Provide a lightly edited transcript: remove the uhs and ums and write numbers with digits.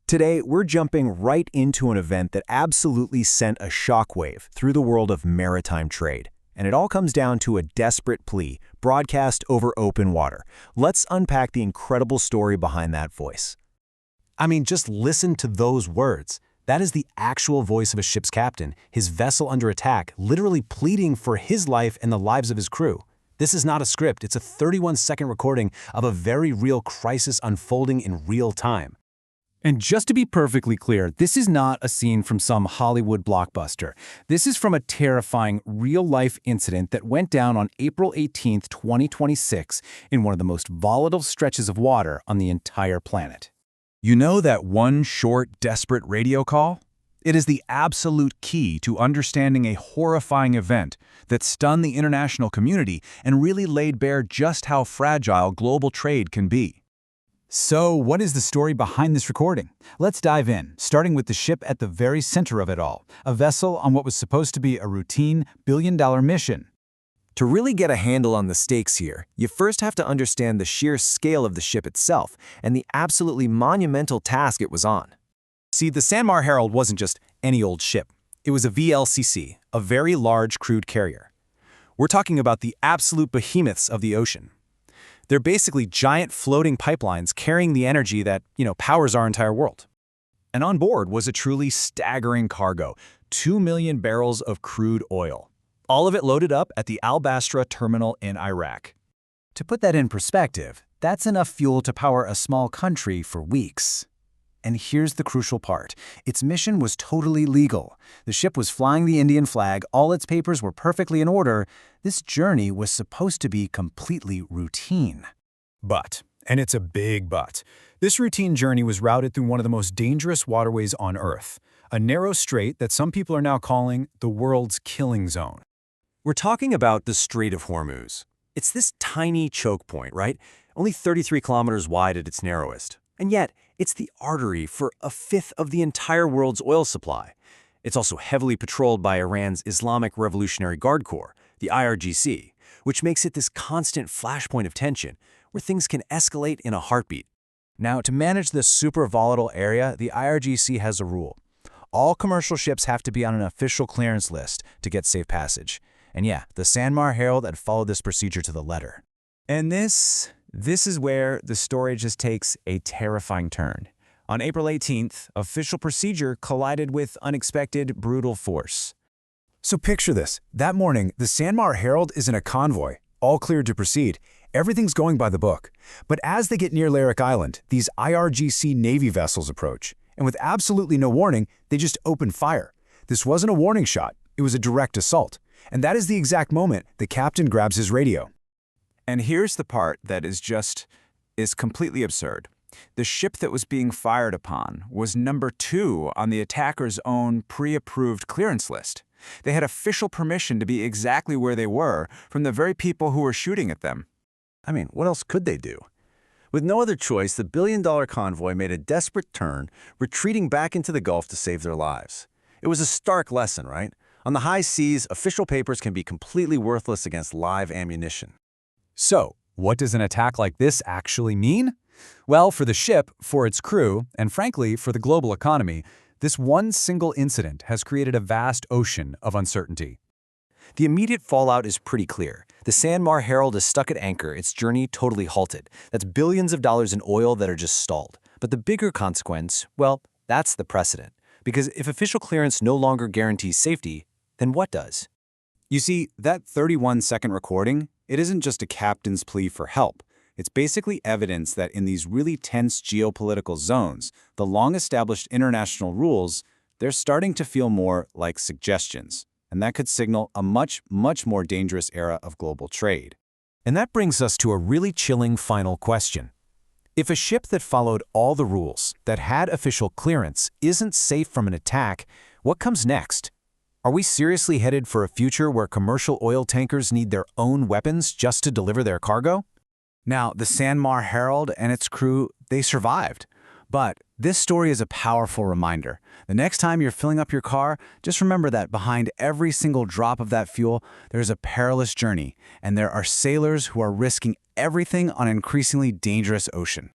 Today, we're jumping right into an event that absolutely sent a shockwave through the world of maritime trade. And it all comes down to a desperate plea, broadcast over open water. Let's unpack the incredible story behind that voice. I mean, just listen to those words. That is the actual voice of a ship's captain, his vessel under attack, literally pleading for his life and the lives of his crew. This is not a script, it's a 31-second recording of a very real crisis unfolding in real time. And just to be perfectly clear, this is not a scene from some Hollywood blockbuster. This is from a terrifying, real-life incident that went down on April 18, 2026, in one of the most volatile stretches of water on the entire planet. You know that one short, desperate radio call? It is the absolute key to understanding a horrifying event that stunned the international community and really laid bare just how fragile global trade can be. So, what is the story behind this recording? Let's dive in, starting with the ship at the very center of it all, a vessel on what was supposed to be a routine billion-dollar mission. To really get a handle on the stakes here, you first have to understand the sheer scale of the ship itself and the absolutely monumental task it was on. See, the Sanmar Herald wasn't just any old ship. It was a VLCC, a very large crude carrier. We're talking about the absolute behemoths of the ocean. They're basically giant floating pipelines carrying the energy that, powers our entire world. And on board was a truly staggering cargo, 2 million barrels of crude oil. All of it loaded up at the Al Basra terminal in Iraq. To put that in perspective, that's enough fuel to power a small country for weeks. And here's the crucial part. Its mission was totally legal. The ship was flying the Indian flag, all its papers were perfectly in order. This journey was supposed to be completely routine. But, and it's a big but, this routine journey was routed through one of the most dangerous waterways on Earth, a narrow strait that some people are now calling the world's killing zone. We're talking about the Strait of Hormuz. It's this tiny choke point, right? Only 33 kilometers wide at its narrowest. And yet, it's the artery for a fifth of the entire world's oil supply. It's also heavily patrolled by Iran's Islamic Revolutionary Guard Corps, the IRGC, which makes it this constant flashpoint of tension where things can escalate in a heartbeat. Now, to manage this super volatile area, the IRGC has a rule. All commercial ships have to be on an official clearance list to get safe passage. And yeah, the Sanmar Herald had followed this procedure to the letter. And this is where the story just takes a terrifying turn. On April 18th, official procedure collided with unexpected, brutal force. So picture this. That morning, the Sanmar Herald is in a convoy, all cleared to proceed. Everything's going by the book. But as they get near Larik Island, these IRGC Navy vessels approach. And with absolutely no warning, they just open fire. This wasn't a warning shot. It was a direct assault. And that is the exact moment the captain grabs his radio. And here's the part that is completely absurd. The ship that was being fired upon was number 2 on the attacker's own pre-approved clearance list. They had official permission to be exactly where they were from the very people who were shooting at them. I mean, what else could they do? With no other choice, the billion-dollar convoy made a desperate turn, retreating back into the Gulf to save their lives. It was a stark lesson, right? On the high seas, official papers can be completely worthless against live ammunition. So, what does an attack like this actually mean? Well, for the ship, for its crew, and frankly, for the global economy, this one single incident has created a vast ocean of uncertainty. The immediate fallout is pretty clear. The Sanmar Herald is stuck at anchor, its journey totally halted. That's billions of dollars in oil that are just stalled. But the bigger consequence, well, that's the precedent. Because if official clearance no longer guarantees safety, then what does? You see, that 31-second recording, it isn't just a captain's plea for help. It's basically evidence that in these really tense geopolitical zones, the long-established international rules, they're starting to feel more like suggestions. And that could signal a much, much more dangerous era of global trade. And that brings us to a really chilling final question. If a ship that followed all the rules, that had official clearance, isn't safe from an attack, what comes next? Are we seriously headed for a future where commercial oil tankers need their own weapons just to deliver their cargo? Now, the Sanmar Herald and its crew, they survived. But this story is a powerful reminder. The next time you're filling up your car, just remember that behind every single drop of that fuel, there's a perilous journey, and there are sailors who are risking everything on an increasingly dangerous ocean.